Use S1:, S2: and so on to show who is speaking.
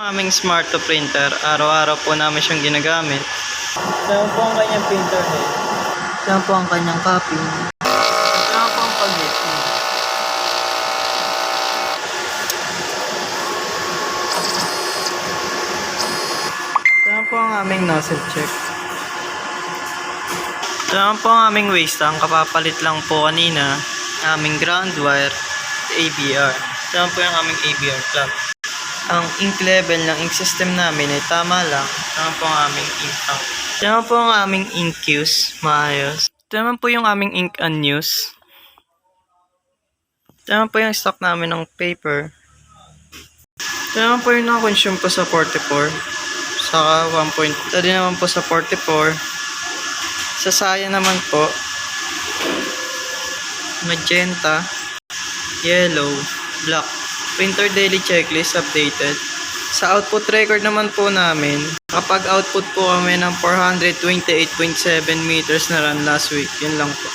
S1: Ang aming smart to printer, araw-araw po namin siyang ginagamit. Ito po ang kanyang printer head. Ito po ang kanyang copy. Ito po ang pag-hit. Ito po ang aming nozzle check. Ito po ang aming waste tank. Kapapalit lang po kanina. Aming ground wire, ABR. Ito po yung aming ABR clamp. Ang ink level ng ink system namin ay tama lang. Ito po ang aming ink tank. Ito po ang aming ink queues. Maayos. Ito po yung aming ink unused. Ito po yung stock namin ng paper. Ito po yung na-consume ko sa 44. Saka 1. Ito din naman po sa 44. Sa saya naman po, magenta, yellow, black. Printer daily checklist updated. Sa output record naman po namin, kapag output po kami ng 428.7 meters na run last week, yun lang po.